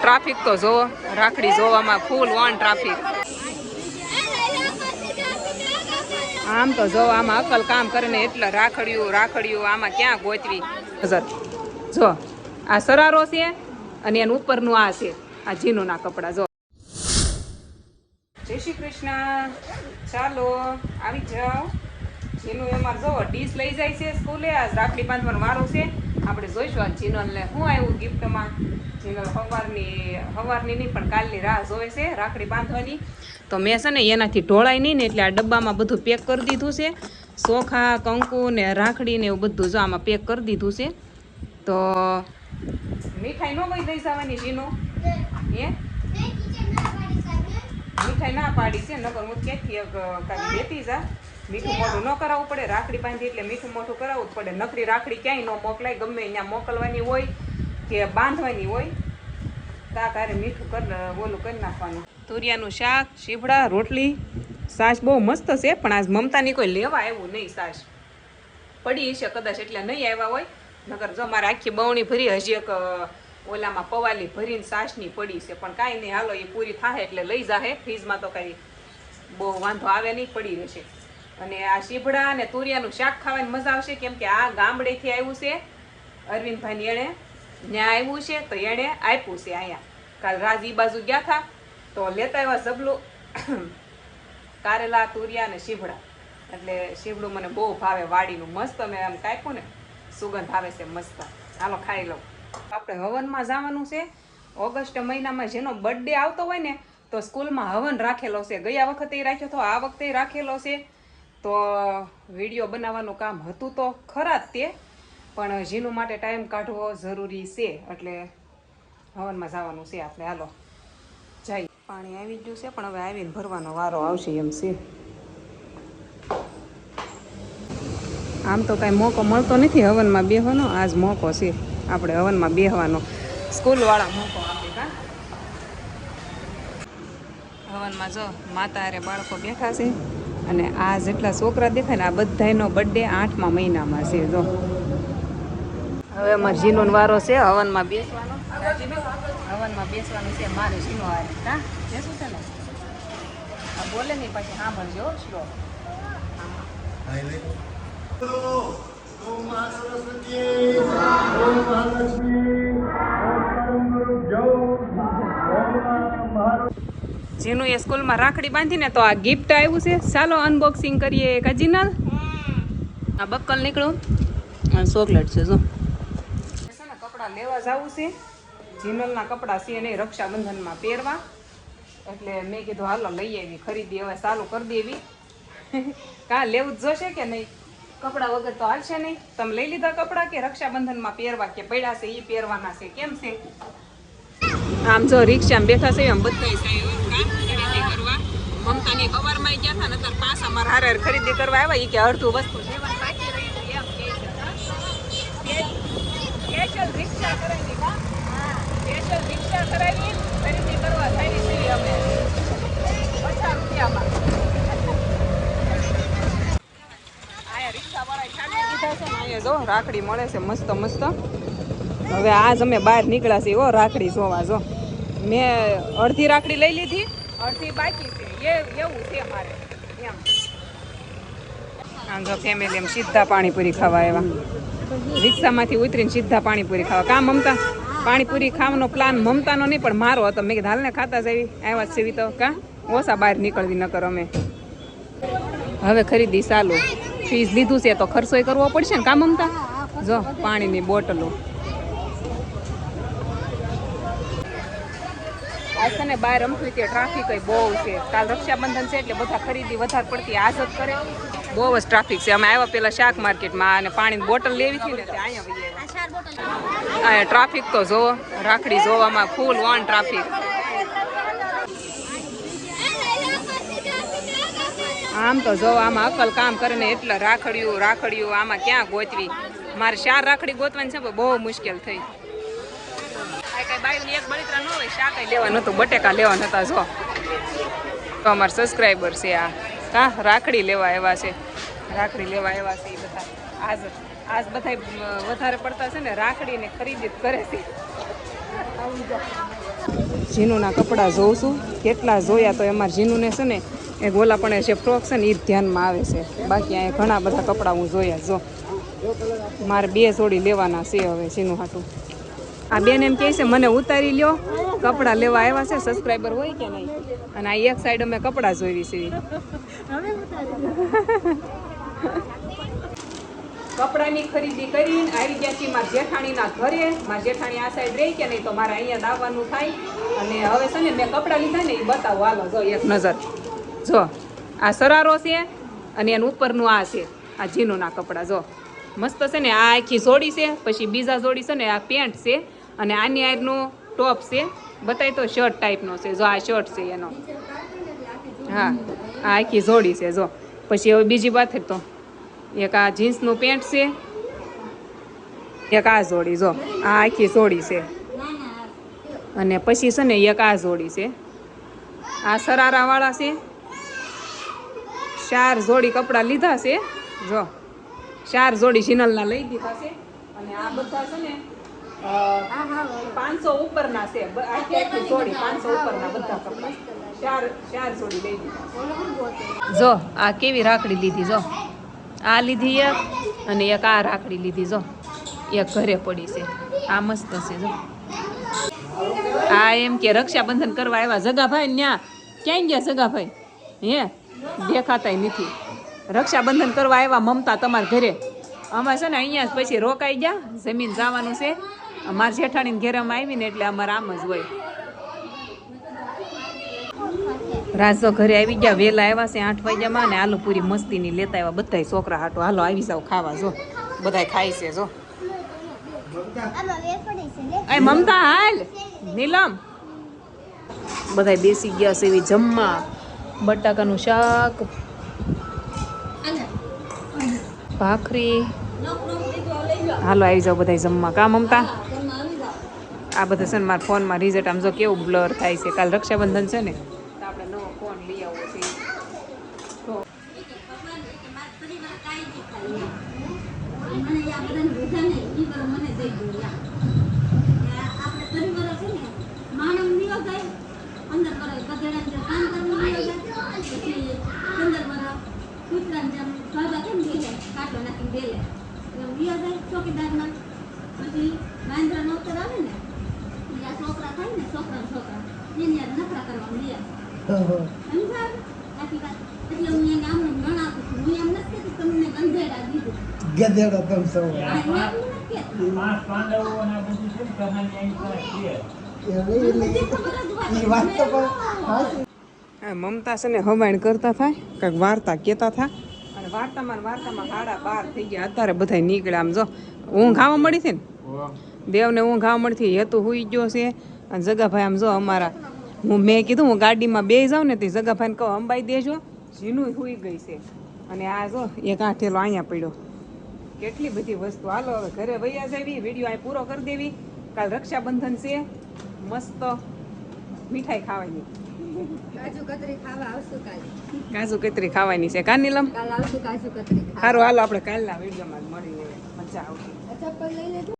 Traffic તો જોવો, રાખડી જોવામાં ફૂલ ઓન ટ્રાફિક. આમ તો જો આમાં અકલ કામ કરે ને એટલે રાખડિયું આમાં ક્યાં ગોતવી. જો આ સરારો છે અને એનું ઉપરનું આ છે આ જીનુના કપડા. જો જય શ્રી કૃષ્ણ. ચાલો આવી જાઓ. જીનું એમાં જો ડીશ લઈ જાય છે સ્કૂલે. આજ રાખડી બાંધવાનો વારો છે. આપણે જોઈશું આ જીનલને શું આવ્યું ગિફ્ટમાં. જીનલ સવારની નહીં પણ કાલની રાહ જોવે છે રાખડી બાંધવાની. તો મેં છે ને એનાથી ઢોળાય નહીં ને એટલે આ ડબ્બામાં બધું પેક કરી દીધું છે. ચોખા, કંકુ ને રાખડી ને એવું બધું જો આમાં પેક કરી દીધું છે. તો મીઠાઈ ન કઈ દઈ જવાની જીનો હે? મીઠાઈ ના પાડી છે નકર હું ક્યાંથી કાંઈ લેતી જા. મીઠું મોઢું ન કરાવવું પડે. રાખડી બાંધી એટલે મીઠું મોઢું કરાવવું જ પડે. નકરી રાખડી ક્યાંય ન મોકલાય. ગમે ત્યાં મોકલવાની હોય કે બાંધવાની હોય તા કારે મીઠું ઓલું કરી નાખવાનું. તુરિયાનું શાક, શીભડા, રોટલી, છાશ બહુ મસ્ત છે. પણ આજ મમતાની કોઈ લેવા આવ્યું નહીં. છાશ પડી હશે કદાચ એટલે નહીં આવ્યા હોય. નકર જો મારે આખી બવણી ભરી હજી એક ઓલામાં પવાલી ભરીને છાશની પડી છે. પણ કાંઈ નહીં, હાલો એ પૂરી થાય એટલે લઈ જાહે. ફ્રીજમાં તો કાંઈ બહુ વાંધો આવે નહીં, પડી રહેશે. અને આ શીભડા અને તુરિયાનું શાક ખાવાની મજા આવશે કેમ કે આ ગામડેથી આવ્યું છે. અરવિંદભાઈ એણે ત્યાં આવ્યું છે તો એણે આપ્યું છે અહીંયા. કાલ રાજ ઈ બાજુ ગયા હતા તો લેતા એવા ઝબલું કારેલા, તુરિયા અને શીભડા. એટલે શીભડું મને બહુ ભાવે, વાડીનું મસ્ત. મેં આમ કાપ્યું ને સુગંધ આવે છે મસ્ત. હાલો ખાઈ લઉં. આપણે હવનમાં જવાનું છે. ઓગસ્ટ મહિનામાં જેનો બર્થડે આવતો હોય ને તો સ્કૂલમાં હવન રાખેલો છે. ગયા વખતે રાખ્યો હતો, આ વખતે રાખેલો છે. તો વિડીયો બનાવવાનું કામ હતું તો ખરા જ તે, પણ જીનું માટે ટાઈમ કાઢવો જરૂરી છે. એટલે હવનમાં જવાનું છે આપણે. હાલો જાય. પાણી આવી ગયું છે પણ હવે આવીને ભરવાનો વારો આવશે એમ છે. આમ તો કાંઈ મોકો મળતો નથી હવનમાં બેહવાનો. આજ મોકો છે આપણે હવનમાં બેહવાનો. સ્કૂલવાળા મોકો આપે કા. હવનમાં જો માતા હારે બાળકો બેઠા છે અને આ જેટલા છોકરા દેખાય ને આ બધાનો બર્થડે 8મા મહિનામાં છે. જો હવે અમારે જીનો વારો છે હવનમાં બેસવાનો. હવનમાં બેસવાનું છે મારે જીનો હારે. હા બેસું છે ને? આ બોલે નહીં પછી સાંભળજો સ્લો. જેનું એ સ્કૂલમાં રાખડી બાંધીને તો આ ગિફ્ટ આવ્યું છે. ચાલો અનબોક્સિંગ કરીએ. કાજીનલ આ બક્કલ નીકળું ચોકલેટ છે. જો કપડાં લેવા જવું છે. જીનલના કપડાં છે નહીં રક્ષાબંધનમાં પહેરવા. એટલે મેં કીધું હાલો લઈ આવી. ખરીદી હવે ચાલુ કરી દેવી. કાં લેવું જ જોશે કે નહીં? કપડાં વગર તો હાલશે નહીં. તમે લઈ લીધા કપડાં કે રક્ષાબંધનમાં પહેરવા કે પડ્યા છે એ પહેરવાના છે? કેમ છે? આમ જો રિક્ષામાં બેઠા છે એમ બધા ખરીદી કરવા. મમતાની કવરમાં ગયા હતા ને ત્યારે પાછા મારા હારે ખરીદી કરવા આવ્યા. એ કે અડધું વસ્તુ લેવાની બાકી રહી એમ કે સ્પેશિયલ રિક્ષા કરાવી. સ્પેશિયલ રિક્ષા કરાવી ખરીદી કરવા થઈ છીએ અમે 50 રૂપિયામાં. અહીંયા રિક્ષાવાળા ચાલી દીધા છે ને. અહીંયા જો રાખડી મળે છે મસ્ત મસ્ત. હવે આજ અમે બહાર નીકળ્યા છીએ રાખડી જોવા. જો મેં અડધી રાખડી લઈ લીધી, અડધી બાકી છે. એવું છે મારે એમ. આમ જો ફેમિલી એમ સીધા પાણીપુરી ખાવા આવ્યા. રિક્ષામાંથી ઉતરીને સીધા પાણીપુરી ખાવા. કાં મમતા? પાણીપુરી ખાવાનો પ્લાન મમતાનો નહીં પણ મારો હતો. મેં કીધું હાલને ખાતા જવી. આવ્યા સેવી તો કાં ઓછા બહાર નીકળવી નકર અમે. હવે ખરીદી ચાલુ. ફીસ લીધું છે તો ખર્ચોય કરવો પડશે ને. કાં મમતા? જો પાણીની બોટલો. આજ છે ને બહાર રમતું તે ટ્રાફિક બહુ છે. કાલ રક્ષાબંધન છે એટલે બધા ખરીદી વધારે પડતી આજ જ કરે. બહુ જ ટ્રાફિક છે. અમે આવ્યા પેલા શાક માર્કેટમાં અને પાણીની બોટલ લેવી હતી ને અહીંયા ટ્રાફિક તો જોવો. રાખડી જોવામાં ફૂલ ઓન ટ્રાફિક. આમ તો જો આમાં અકલ કામ કરે ને એટલે રાખડિયું આમાં ક્યાં ગોતવી. મારે 4 રાખડી ગોતવાની છે પણ બહુ મુશ્કેલ થઈ. બાયું એક બળતરા ન હોય. શાક લેવા નતું, બટેકા લેવા નતા. જો તો અમારા સબસ્ક્રાઈબર છે આ. હા રાખડી લેવા આવ્યા છે. રાખડી લેવા આવ્યા છે એ બધા. આજ બધા વધારે પડતા છે ને રાખડીને ખરીદી જ કરે છે. આવી જાય જીનુના કપડાં જોઉં છું, કેટલા જોયા તો અમારે જીનુને છે ને એ ગોલા પણ છે ફ્રોક છે ને એ જ ધ્યાનમાં આવે છે. બાકી અહીંયા ઘણા બધા કપડાં હું જોયા. જો મારે 2 જોડી લેવાના છે હવે જીનું હાટું. આ બેન એમ કહે છે મને ઉતારી લ્યો, કપડાં લેવા આવ્યા છે, સબસ્ક્રાઈબર હોય કે નહીં. અને આ એક સાઈડ અમે કપડાં જોઈ છે. કપડાની ખરીદી કરીને આવી ગયા છીએ મારા જેઠાણીના ઘરે. મારા જેઠાણી આ સાઈડ રહી કે નહીં તો મારે અહીંયા દાવાનું થાય. અને હવે છે ને મેં કપડાં લીધા ને એ બતાવો, હાલો જો એક નજર. જો આ સરારો છે અને એનું ઉપરનું આ છે આ જીનુના કપડાં. જો મસ્ત છે ને. આ આખી જોડી છે, પછી બીજા જોડી છે ને આ પેન્ટ છે, અને આની આરનું ટોપ છે. બતાવી તો શર્ટ ટાઈપનો છે. જો આ શર્ટ છે એનો. હા આ આખી જોડી છે. જો પછી હવે બીજી વાત તો એક આ જીન્સનું પેન્ટ છે, એક આ જોડી. જો આ આખી જોડી છે. અને પછી છે ને એક આ જોડી છે. આ સરારાવાળા છે. 4 જોડી કપડાં લીધા છે. જો 4 જોડી જીનલના લઈ દીધા છે. અને આ બધા છે ને 500 ઉપરના છે. આખી આખી જોડી 500 ઉપરના બધા કપડાં. 4 જોડી લઈ દીધા. જો આ કેવી રાખડી લીધી. જો આ લીધી એક, અને એક આ રાખડી લીધી. જો એક ઘરે પડી છે. આ મસ્ત છે. જો આ એમ કે રક્ષાબંધન કરવા આવ્યા. જગાભાઈ ન્યા ક્યાં ગયા જગાભાઈ? હે દેખાતાય નથી. રક્ષાબંધન કરવા આવ્યા મમતા તમારા ઘરે. અમારે છે ને અહીંયા જ પછી રોકાઈ ગયા. જમીન જવાનું છે. મારા જેઠાણીને ઘેરે અમે આવીને એટલે અમારે આમ જ હોય. રાજો ઘરે આવી ગયા. વહેલા આવ્યા છે 8 વાગ્યામાં. અને આલુ પૂરી મસ્તીની લેતા આવ્યા બધા છોકરા હાટો. હાલો આવી જાવ ખાવા. જો બધા ખાય છે. જો એ મમતા હાલ નીલમ બધા બેસી ગયા છે એવી જમવા. બટાકાનું શાક, ભાખરી. હાલો આવી જાવ બધા જમવા. કા મમતા? આ બધા છે ને મારા ફોનમાં રિઝલ્ટ આમ જો કેવું બ્લર થાય છે. કાલ રક્ષાબંધન છે ને તો આપણે નવો ફોન લઈ આવવો છે. ગધેડો તમ સૌ મમતા છે ને હવાણ કરતા થાય કંઈક વાર્તા કહેતા થાય. અને વાર્તામાં 12:30 થઈ ગયા. અત્યારે બધા નીકળ્યા. આમ જો ઊંઘ આવવા મળી હતી ને દેવને ઊંઘ આવવા મળી હતી. હેતુ હુઈ ગયો છે. અને જગાભાઈ આમ જો અમારા મેં કીધું હું ગાડીમાં બે જાઉં ને તે જગાભાઈને કહું અંબાઈ દેજો. જીનું હુઈ ગઈ છે. અને આ જો એક આઠેલો અહીંયા પડ્યો. કેટલી બધી વસ્તુ. હાલો હવે ઘરે વૈયા જવી. વિડીયો અહીં પૂરો કરી દેવી. કાલ રક્ષાબંધન છે. મસ્ત મીઠાઈ ખાવાની. કાજુ કતરી ખાવાની છે. કાનીલમ સારું હાલો આપણે કાલના વિડીયોમાં મળી મજા આવશે.